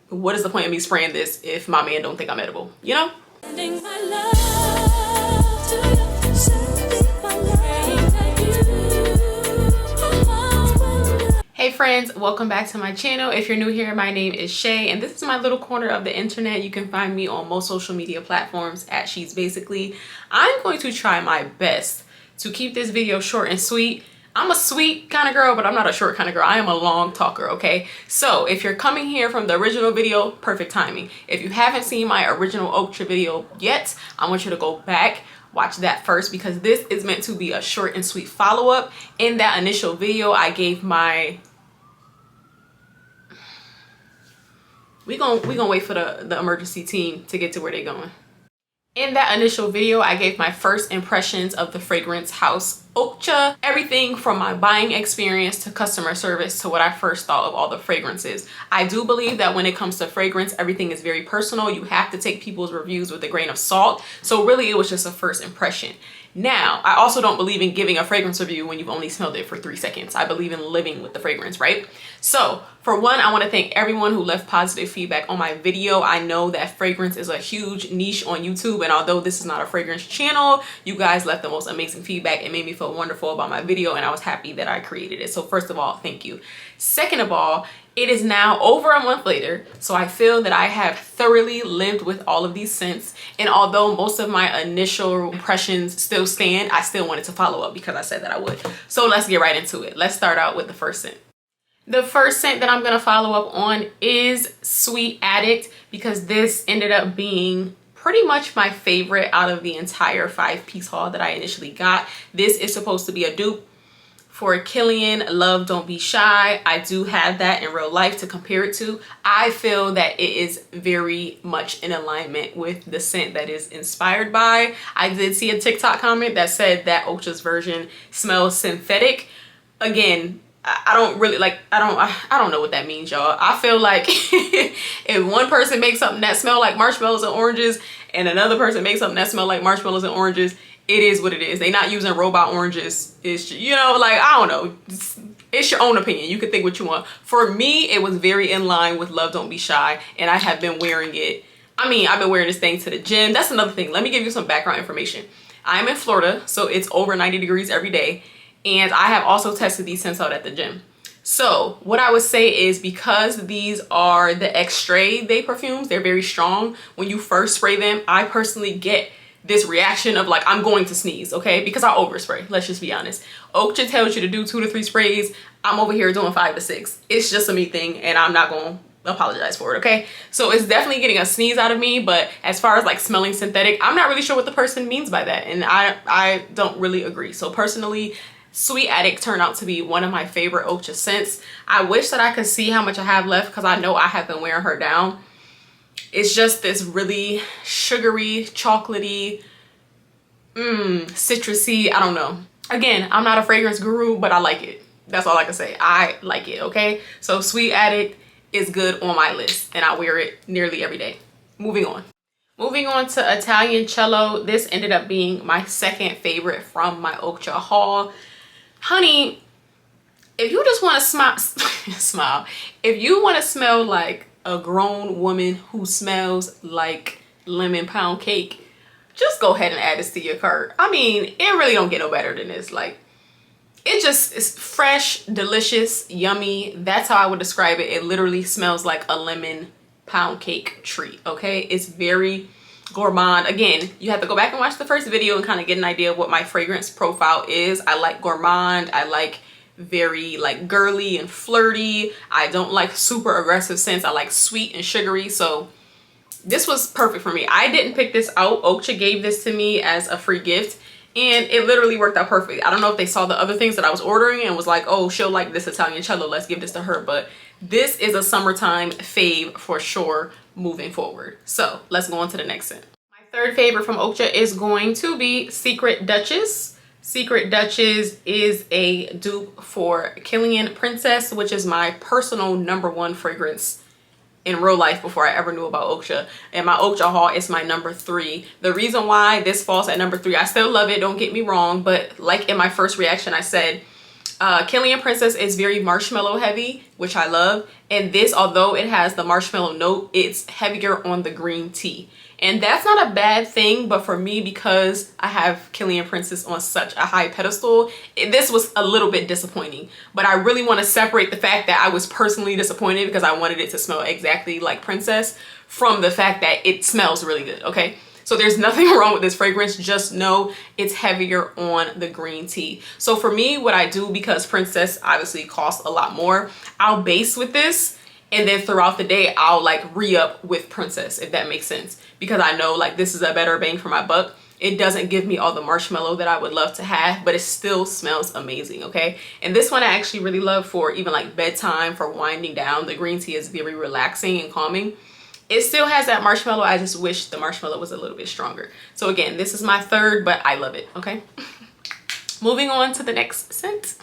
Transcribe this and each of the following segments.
what is the point of me spraying this if my man don't think I'm edible, you know? Hey friends, welcome back to my channel. If you're new here, my name is Shay and this is my little corner of the internet. You can find me on most social media platforms at She's Basically. I'm going to try my best to keep this video short and sweet. I'm a sweet kind of girl, but I'm not a short kind of girl. I am a long talker, okay? So if you're coming here from the original video, perfect timing. If you haven't seen my original Okja video yet, I want you to go back, watch that first, because this is meant to be a short and sweet follow-up. In that initial video, I gave my... We gonna wait for the emergency team to get to where they're going. In that initial video, I gave my first impressions of the fragrance house Okja. Everything from my buying experience to customer service to what I first thought of all the fragrances. I do believe that when it comes to fragrance, everything is very personal. You have to take people's reviews with a grain of salt. So really, it was just a first impression. Now, I also don't believe in giving a fragrance review when you've only smelled it for 3 seconds. I believe in living with the fragrance, right? So, for one, I want to thank everyone who left positive feedback on my video. I know that fragrance is a huge niche on YouTube, and although this is not a fragrance channel, you guys left the most amazing feedback. It made me feel wonderful about my video, and I was happy that I created it. So first of all, thank you. Second of all, it is now over a month later, so I feel that I have thoroughly lived with all of these scents. And although most of my initial impressions still stand, I still wanted to follow up because I said that I would. So let's get right into it. Let's start out with the first scent. The first scent that I'm gonna follow up on is Sweet Addict, because this ended up being pretty much my favorite out of the entire 5-piece haul that I initially got. This is supposed to be a dupe for Kilian Love Don't Be Shy. I do have that in real life to compare it to. I feel that it is very much in alignment with the scent that is inspired by. I did see a TikTok comment that said that Okja's version smells synthetic. Again, I don't really like, I don't know what that means, y'all. I feel like if one person makes something that smell like marshmallows and oranges and another person makes something that smell like marshmallows and oranges, it is what it is. They not using robot oranges. It's, you know, like, I don't know. It's your own opinion. You can think what you want. For me, it was very in line with Love Don't Be Shy, and I have been wearing it. I mean, I've been wearing this thing to the gym. That's another thing. Let me give you some background information. I'm in Florida, so it's over 90 degrees every day. And I have also tested these scents out at the gym. So what I would say is, because these are the Extrait Day perfumes, they're very strong. When you first spray them, I personally get this reaction of like, I'm going to sneeze, okay? Because I overspray, let's just be honest. Okja tells you to do 2 to 3 sprays. I'm over here doing 5 to 6. It's just a me thing, and I'm not gonna apologize for it, okay? So it's definitely getting a sneeze out of me, but as far as like smelling synthetic, I'm not really sure what the person means by that, and I don't really agree. So personally, Sweet Addict turned out to be one of my favorite Okja scents. I wish that I could see how much I have left, because I know I have been wearing her down. It's just this really sugary, chocolatey, citrusy, I don't know. Again, I'm not a fragrance guru, but I like it. That's all I can say. I like it, okay? So Sweet Addict is good on my list, and I wear it nearly every day. Moving on. Moving on to Italian Cello. This ended up being my second favorite from my Okja haul. Honey, if you just want to smile, if you want to smell like a grown woman who smells like lemon pound cake, just go ahead and add this to your cart. I mean, it really don't get no better than this. Like, it just is fresh, delicious, yummy. That's how I would describe it. It literally smells like a lemon pound cake treat, okay? It's very gourmand. Again, you have to go back and watch the first video and kind of get an idea of what my fragrance profile is. I like gourmand. I like very like girly and flirty. I don't like super aggressive scents. I like sweet and sugary. So this was perfect for me. I didn't pick this out. Okja gave this to me as a free gift, and it literally worked out perfect. I don't know if they saw the other things that I was ordering and was like, oh, she'll like this Italian Cello, let's give this to her. But this is a summertime fave for sure moving forward. So let's go on to the next scent. My third favorite from Okja is going to be Secret Duchess. Secret Duchess is a dupe for Kilian Princess, which is my personal #1 fragrance in real life before I ever knew about Okja. And my Okja haul is my #3. The reason why this falls at #3, I still love it, don't get me wrong, but like in my first reaction I said, Killian Princess is very marshmallow heavy, which I love. And this, although it has the marshmallow note, it's heavier on the green tea. And that's not a bad thing, but for me, because I have Killian Princess on such a high pedestal, this was a little bit disappointing. But I really want to separate the fact that I was personally disappointed because I wanted it to smell exactly like Princess from the fact that it smells really good, okay? So there's nothing wrong with this fragrance, just know it's heavier on the green tea. So for me, what I do, because Princess obviously costs a lot more, I'll base with this, and then throughout the day, I'll like re-up with Princess, if that makes sense. Because I know like this is a better bang for my buck. It doesn't give me all the marshmallow that I would love to have, but it still smells amazing, okay? And this one I actually really love for even like bedtime, for winding down. The green tea is very relaxing and calming. It still has that marshmallow. I just wish the marshmallow was a little bit stronger. So again, this is my third, but I love it, okay? Moving on to the next scent.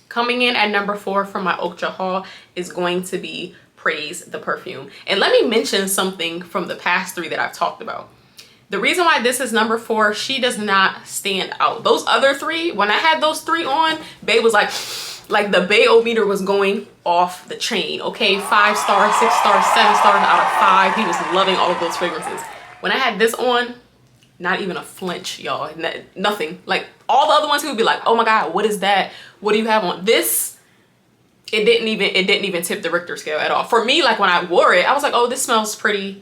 Coming in at number 4 from my Okja haul is going to be Praise the perfume. And let me mention something from the past 3 that I've talked about. The reason why this is number 4, she does not stand out. Those other 3, when I had those 3 on, babe was like the Bae-O-meter was going off the chain, okay? 5 stars, 6 stars, 7 stars out of 5. He was loving all of those fragrances. When I had this on, not even a flinch, y'all. Nothing. Like all the other ones, he would be like, oh my God, what is that? What do you have on? This, it didn't even tip the Richter scale at all. For me, like when I wore it, I was like, oh, this smells pretty.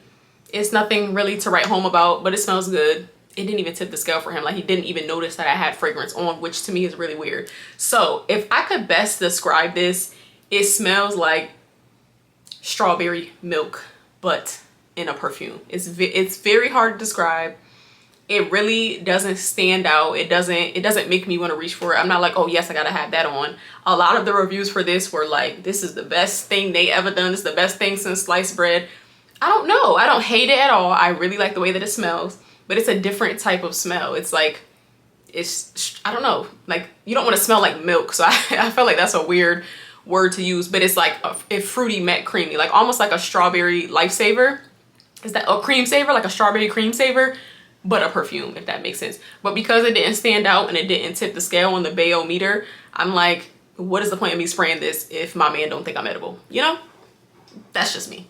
It's nothing really to write home about, but it smells good. It didn't even tip the scale for him. Like he didn't even notice that I had fragrance on, which to me is really weird. So if I could best describe this, it smells like strawberry milk, but in a perfume. It's very hard to describe. It really doesn't stand out. It doesn't make me want to reach for it. I'm not like, oh yes, I gotta have that on. A lot of the reviews for this were like, this is the best thing they ever done. It's the best thing since sliced bread. I don't know. I don't hate it at all. I really like the way that it smells, but it's a different type of smell. It's like, I don't know. Like you don't want to smell like milk. So I feel like that's a weird word to use, but it's like a fruity matte creamy, like almost like a strawberry lifesaver. Is that a cream saver? Like a strawberry cream saver, but a perfume, if that makes sense. But because it didn't stand out and it didn't tip the scale on the Bae-O-meter, I'm like, what is the point of me spraying this if my man don't think I'm edible? You know, that's just me.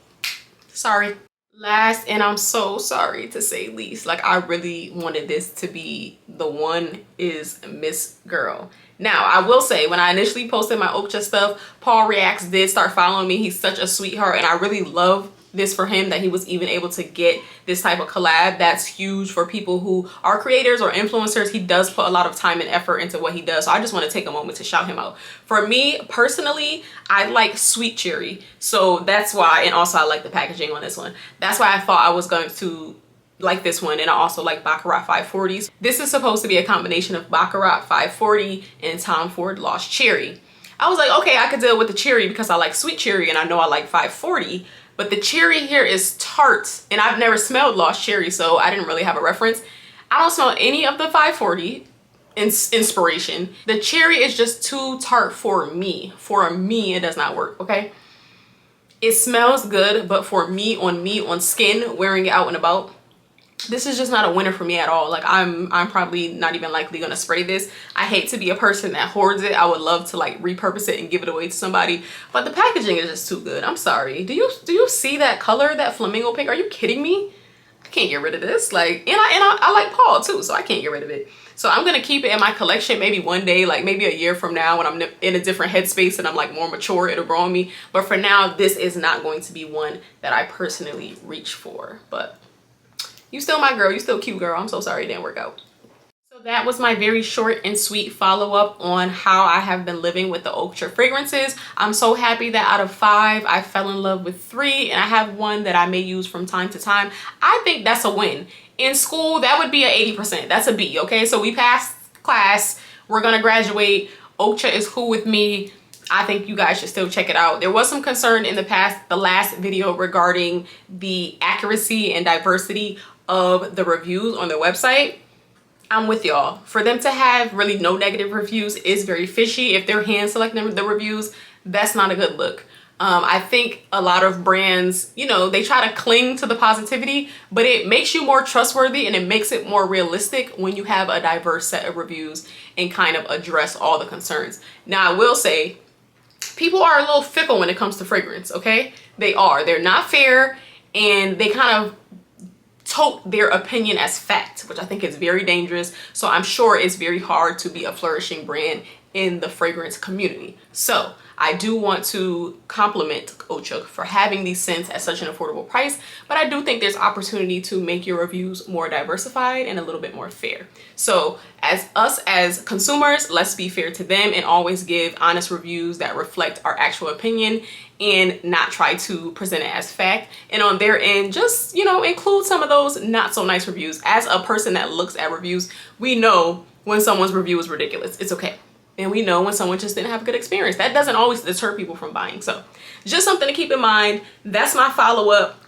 Sorry. Last, and I'm so sorry to say least, like I really wanted this to be the one, is Miss Girl. Now, I will say, when I initially posted my Okja stuff, Paul Reacts did start following me. He's such a sweetheart, and I really love this for him, that he was even able to get this type of collab. That's huge for people who are creators or influencers. He does put a lot of time and effort into what he does. So I just want to take a moment to shout him out. For me personally, I like sweet cherry. So that's why, and also I like the packaging on this one. That's why I thought I was going to like this one. And I also like Baccarat 540s. This is supposed to be a combination of Baccarat 540 and Tom Ford Lost Cherry. I was like, okay, I could deal with the cherry because I like sweet cherry and I know I like 540. But the cherry here is tart, and I've never smelled Lost Cherry, so I didn't really have a reference. I don't smell any of the 540 inspiration. The cherry is just too tart for me. For me, it does not work, okay? It smells good, but for me on skin, wearing it out and about, this is just not a winner for me at all. Like I'm probably not even likely gonna spray this. I hate to be a person that hoards it. I would love to like repurpose it and give it away to somebody, but the packaging is just too good. I'm sorry. Do you see that color, that flamingo pink? Are you kidding me? I can't get rid of this. Like, and I like Paul too, so I can't get rid of it. So I'm gonna keep it in my collection. Maybe one day, like maybe a year from now, when I'm in a different headspace and I'm like more mature, it'll grow on me. But for now, this is not going to be one that I personally reach for. But you still my girl, you still cute, girl. I'm so sorry it didn't work out. So that was my very short and sweet follow-up on how I have been living with the Okja fragrances. I'm so happy that out of 5, I fell in love with 3, and I have 1 that I may use from time to time. I think that's a win. In school, that would be an 80%. That's a B, okay? So we passed class, we're gonna graduate. Okja is cool with me. I think you guys should still check it out. There was some concern in the last video regarding the accuracy and diversity of the reviews on their website. I'm with y'all. For them to have really no negative reviews is very fishy. If they're hand selecting the reviews, that's not a good look. I think a lot of brands, you know, they try to cling to the positivity, but it makes you more trustworthy and it makes it more realistic when you have a diverse set of reviews and kind of address all the concerns. Now, I will say, people are a little fickle when it comes to fragrance, okay? They are. They're not fair, and they kind of tote their opinion as fact, which I think is very dangerous. So I'm sure it's very hard to be a flourishing brand in the fragrance community. So I do want to compliment Ocha for having these scents at such an affordable price, but I do think there's opportunity to make your reviews more diversified and a little bit more fair. So as consumers, let's be fair to them and always give honest reviews that reflect our actual opinion and not try to present it as fact. And on their end, just, you know, include some of those not so nice reviews. As a person that looks at reviews, we know when someone's review is ridiculous. It's okay. And we know when someone just didn't have a good experience. That doesn't always deter people from buying. So just something to keep in mind. That's my follow-up.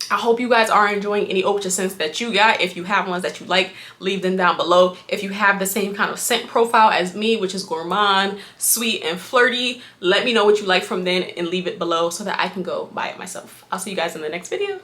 I hope you guys are enjoying any Ocha scents that you got. If you have ones that you like, leave them down below. If you have the same kind of scent profile as me, which is gourmand, sweet, and flirty, let me know what you like from them and leave it below so that I can go buy it myself. I'll see you guys in the next video.